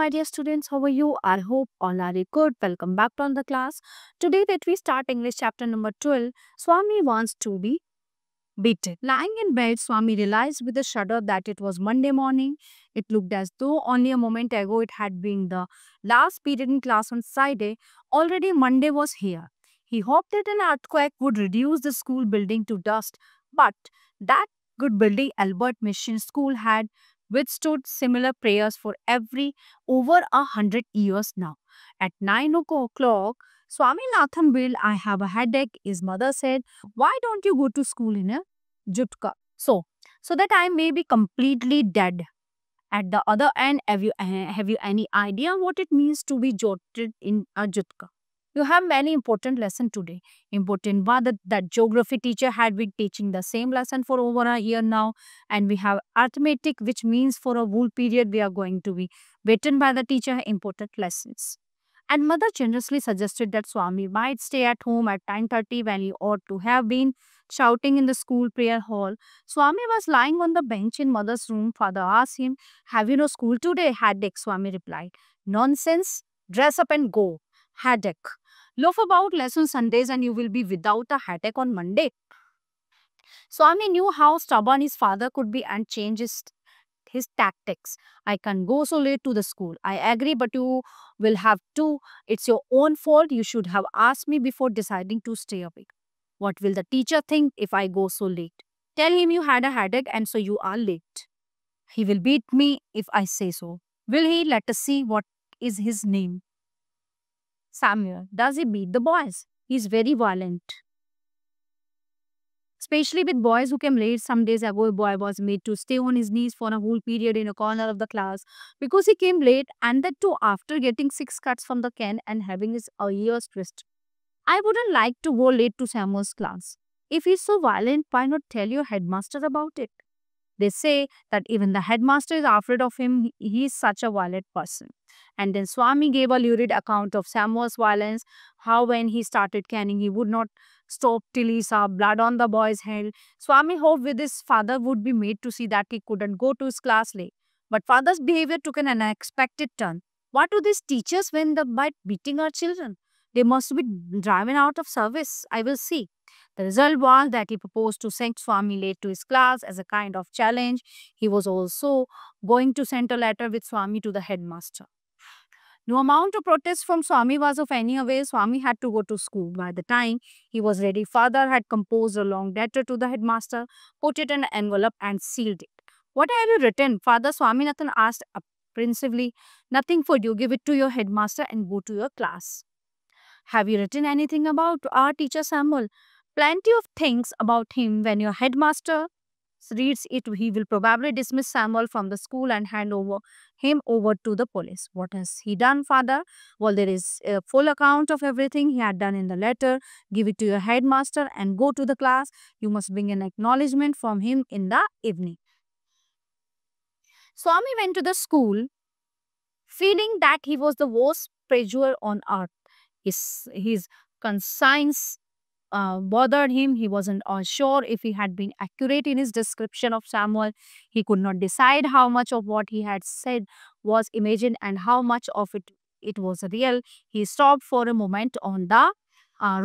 my dear students. How are you? I hope all are good. Welcome back to the class. Today that we start English chapter number 12, Swami wants to be beaten. Lying in bed, Swami realized with a shudder that it was Monday morning. It looked as though only a moment ago it had been the last period in class on Friday. Already Monday was here. He hoped that an earthquake would reduce the school building to dust, but that good building, Albert Mission School, had withstood similar prayers for every over 100 years now. At 9 o'clock, Swami Nathan Bill, I have a headache, his mother said. Why don't you go to school in a jutka? So that I may be completely dead. At the other end, have you any idea what it means to be jotted in a jutka? You have many important lesson today. Important one that geography teacher had been teaching the same lesson for over a year now, and we have arithmetic, which means for a whole period we are going to be written by the teacher important lessons. And mother generously suggested that Swami might stay at home at 9:30 when he ought to have been shouting in the school prayer hall. Swami was lying on the bench in mother's room. Father asked him, "Have you no school today?" Headache, Swami replied. "Nonsense. Dress up and go." Headache. Loaf about lesson Sundays and you will be without a headache on Monday. Swami knew how stubborn his father could be and changed his tactics. "I can't go so late to the school." "I agree, but you will have to. It's your own fault. You should have asked me before deciding to stay awake." "What will the teacher think if I go so late?" "Tell him you had a headache and so you are late." "He will beat me if I say so." "Will he? Let us see. What is his name?" "Samuel." "Does he beat the boys?" "He's very violent. Especially with boys who came late. Some days ago, a boy was made to stay on his knees for a whole period in a corner of the class because he came late, and that too after getting 6 cuts from the can and having his ears twisted. I wouldn't like to go late to Samuel's class. If he's so violent, why not tell your headmaster about it?" They say that even the headmaster is afraid of him. He is such a violent person. And then Swami gave a lurid account of Samuel's violence, how when he started canning, he would not stop till he saw blood on the boy's head. Swami hoped with his father would be made to see that he couldn't go to his class late. But father's behavior took an unexpected turn. What do these teachers when by beating our children? They must be driven out of service. I will see. The result was that he proposed to send Swami late to his class as a kind of challenge. He was also going to send a letter with Swami to the headmaster. No amount of protest from Swami was of any avail. Swami had to go to school. By the time he was ready, father had composed a long letter to the headmaster, put it in an envelope and sealed it. "What have you written?" Father Swaminathan asked apprehensively. "Nothing for you. Give it to your headmaster and go to your class." "Have you written anything about our teacher Samuel?" "Plenty of things about him. When your headmaster reads it, he will probably dismiss Samuel from the school and hand him over to the police." "What has he done, father?" "Well, there is a full account of everything he had done in the letter. Give it to your headmaster and go to the class. You must bring an acknowledgement from him in the evening." Swami went to the school, feeling that he was the worst prejurer on earth. His conscience bothered him. He wasn't sure if he had been accurate in his description of Samuel. He could not decide how much of what he had said was imagined and how much of it was real. He stopped for a moment on the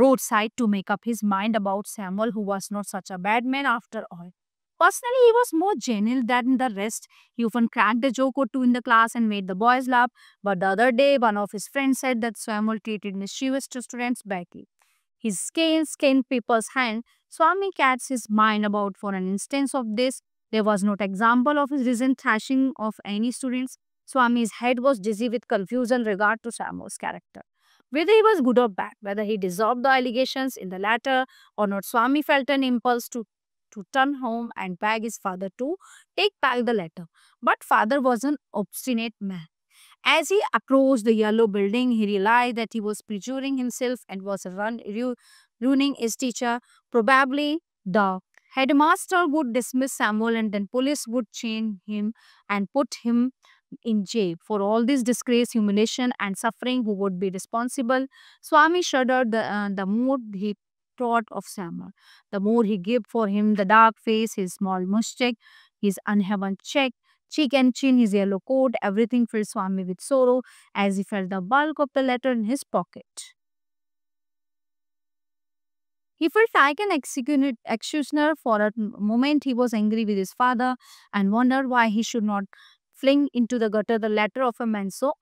roadside to make up his mind about Samuel, who was not such a bad man after all. Personally, he was more genial than the rest. He often cracked a joke or two in the class and made the boys laugh. But the other day, one of his friends said that Samuel treated mischievous students badly. His scanned paper's hand. Swami catches his mind about for an instance of this. There was no example of his recent thrashing of any students. Swami's head was dizzy with confusion regard to Samuel's character. Whether he was good or bad, whether he deserved the allegations in the latter or not, Swami felt an impulse to turn home and beg his father to take back the letter. But father was an obstinate man. As he approached the yellow building, he realized that he was perjuring himself and was ruining his teacher. Probably the headmaster would dismiss Samuel and then police would chain him and put him in jail. For all this disgrace, humiliation and suffering, who would be responsible? Swami shuddered the more he thought of Samuel. The more he gave for him the dark face, his small mustache, his uneven cheek, cheek and chin, his yellow coat, everything filled Swami with sorrow as he felt the bulk of the letter in his pocket. He felt like an executioner for a moment. He was angry with his father and wondered why he should not fling into the gutter the letter of a man so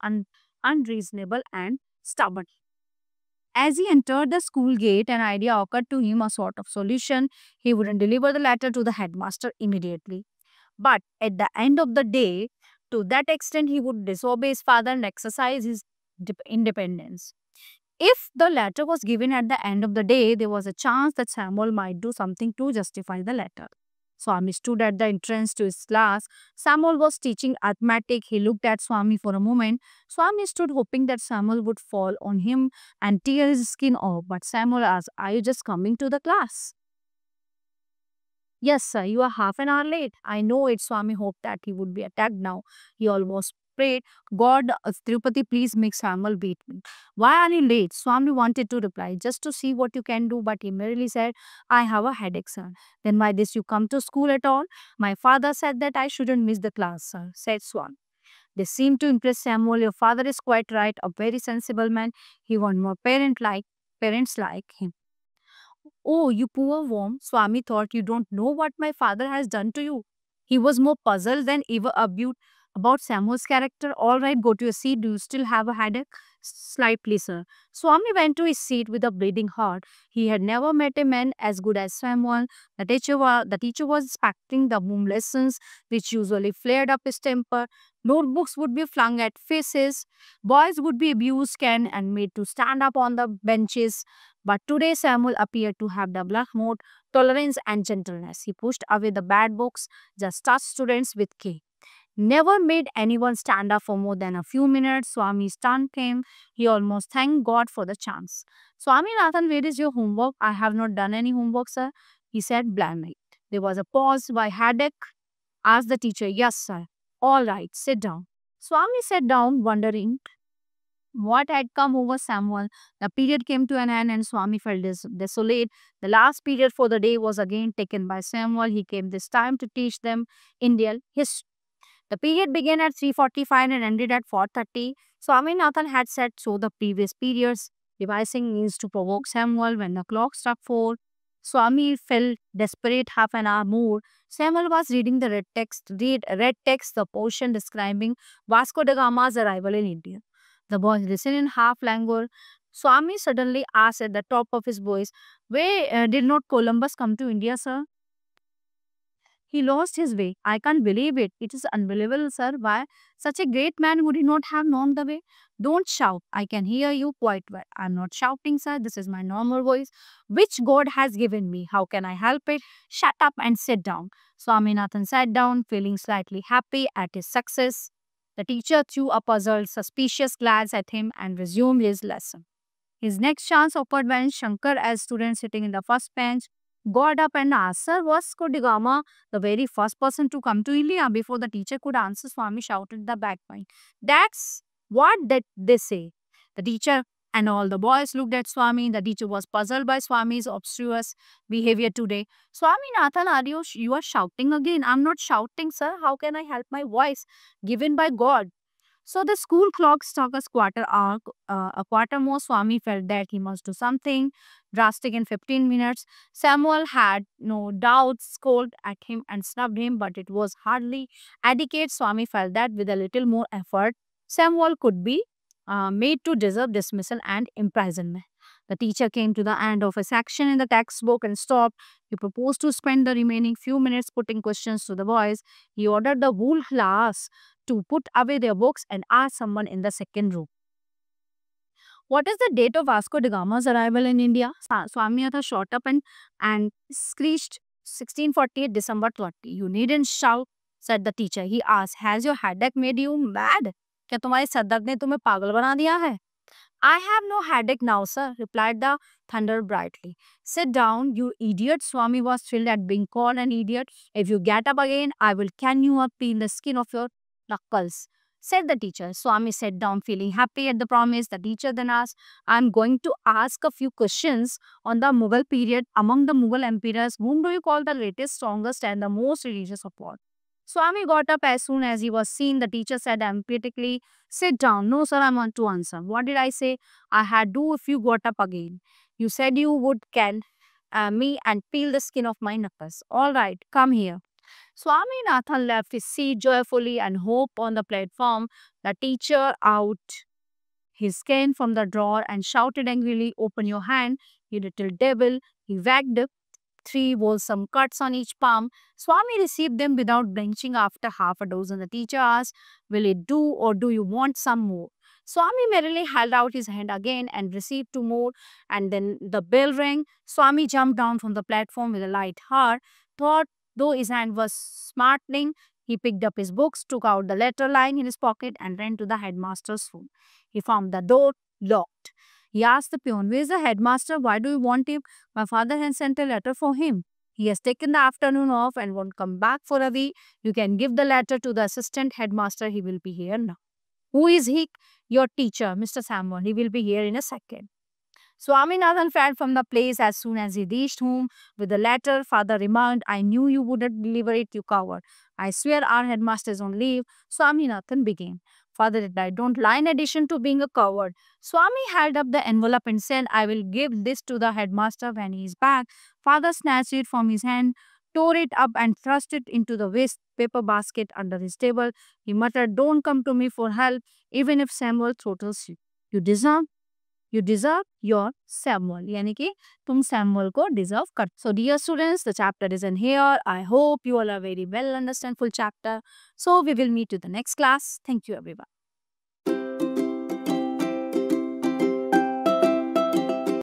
unreasonable and stubborn. As he entered the school gate, an idea occurred to him, a sort of solution. He wouldn't deliver the letter to the headmaster immediately. But at the end of the day, to that extent, he would disobey his father and exercise his independence. If the letter was given at the end of the day, there was a chance that Samuel might do something to justify the letter. Swami stood at the entrance to his class. Samuel was teaching arithmetic. He looked at Swami for a moment. Swami stood hoping that Samuel would fall on him and tear his skin off. But Samuel asked, "Are you just coming to the class?" "Yes, sir, you are half an hour late." "I know it." Swami hoped that he would be attacked now. He almost prayed, "God, Tirupati, please make Samuel beat me." "Why are you late?" Swami wanted to reply, "Just to see what you can do," but he merely said, "I have a headache, sir." "Then why did you come to school at all?" "My father said that I shouldn't miss the class, sir," said Swami. This seemed to impress Samuel. "Your father is quite right, a very sensible man. He wants more parents like him." "Oh, you poor worm." Swami thought, "You don't know what my father has done to you." He was more puzzled than ever about Samuel's character. "All right, go to your seat. Do you still have a headache?" "Slightly, sir." Swami went to his seat with a bleeding heart. He had never met a man as good as Samuel. The teacher was expecting the home lessons, which usually flared up his temper. Notebooks would be flung at faces. Boys would be abused, canned, and made to stand up on the benches. But today Samuel appeared to have the black mode, tolerance and gentleness. He pushed away the bad books, just touched students with care. Never made anyone stand up for more than a few minutes. Swami's turn came. He almost thanked God for the chance. "Swami Nathan, where is your homework?" "I have not done any homework, sir," he said blandly. There was a pause. "Why headache?" asked the teacher. "Yes, sir." "All right, sit down." Swami sat down, wondering what had come over Samuel. The period came to an end and Swami felt desolate. The last period for the day was again taken by Samuel. He came this time to teach them Indian history. The period began at 3:45 and ended at 4:30. Swaminathan had said so the previous periods, devising means to provoke Samuel. When the clock struck 4, Swami felt desperate. Half an hour more. Samuel was reading the read text, the portion describing Vasco da Gama's arrival in India. The boys listened in half languor. Swami suddenly asked at the top of his voice, "Where did not Columbus come to India, sir?" "He lost his way." "I can't believe it." "It is unbelievable, sir. Why? Such a great man would he not have known the way?" "Don't shout. I can hear you quite well." "I'm not shouting, sir. This is my normal voice, which God has given me. How can I help it?" "Shut up and sit down." Swaminathan sat down, feeling slightly happy at his success. The teacher threw a puzzled, suspicious glance at him and resumed his lesson. His next chance offered when Shankar, as student sitting in the first bench, got up and asked, "Sir, was Kodagama the very first person to come to India?" Before the teacher could answer, Swami shouted the backbite. "That's what did they say?" The teacher and all the boys looked at Swami. The teacher was puzzled by Swami's obstreperous behavior today. "Swami Nathan, you are shouting again?" "I'm not shouting, sir. How can I help my voice? Given by God." So the school clock struck a quarter more. Swami felt that he must do something drastic in 15 minutes. Samuel had no doubt scolded at him and snubbed him, but it was hardly adequate. Swami felt that with a little more effort, Samuel could be made to deserve dismissal and imprisonment. The teacher came to the end of a section in the textbook and stopped. He proposed to spend the remaining few minutes putting questions to the boys. He ordered the whole class to put away their books and ask someone in the second row, "What is the date of Vasco da Gama's arrival in India?" Swamiyatha shot up and screeched, "1648 December 30. "You needn't shout," said the teacher. He asked, "Has your headache made you mad?" "क्या तुम्हारे sir दर्द ने तुम्हें पागल बना दिया है?" "I have no headache now, sir," replied the thunder brightly. "Sit down, you idiot." Swami was thrilled at being called an idiot. "If you get up again, I will can you up in the skin of your knuckles," said the teacher. Swami sat down, feeling happy at the promise. The teacher then asked, "I'm going to ask a few questions on the Mughal period. Among the Mughal emperors, whom do you call the greatest, strongest, and the most religious of all?" Swami got up as soon as he was seen. The teacher said emphatically, "Sit down." "No, sir, I want to answer." "What did I say?" "I had do if you got up again. You said you would can me and peel the skin of my knuckles." "All right, come here." Swaminathan left his seat joyfully and hopped on the platform. The teacher out his cane from the drawer and shouted angrily, "Open your hand, you little devil." He wagged three wholesome cuts on each palm. Swami received them without blinching. After half a dozen, the teacher asked, "Will it do or do you want some more?" Swami merrily held out his hand again and received two more, and then the bell rang. Swami jumped down from the platform with a light heart. Thought, though his hand was smarting, he picked up his books, took out the letter lying in his pocket, and ran to the headmaster's room. He found the door locked. He asked the peon, "Where is the headmaster? Why do you want him?" "My father has sent a letter for him. He has taken the afternoon off and won't come back for a week. You can give the letter to the assistant headmaster. He will be here now." "Who is he?" "Your teacher, Mr. Samuel. He will be here in a second." Swaminathan fled from the place as soon as he reached home with the letter. Father remarked, "I knew you wouldn't deliver it, you coward." "I swear our headmaster is on leave." Swaminathan began. Father replied, "Don't lie in addition to being a coward." Swami held up the envelope and said, "I will give this to the headmaster when he is back." Father snatched it from his hand, tore it up and thrust it into the waste paper basket under his table. He muttered, "Don't come to me for help, even if Samuel throttles you. You deserve your Samuel." यानी कि तुम Samuel को deserve कर. So dear students, the chapter is in here. I hope you all are very well understand full chapter. So we will meet you the next class. Thank you everyone.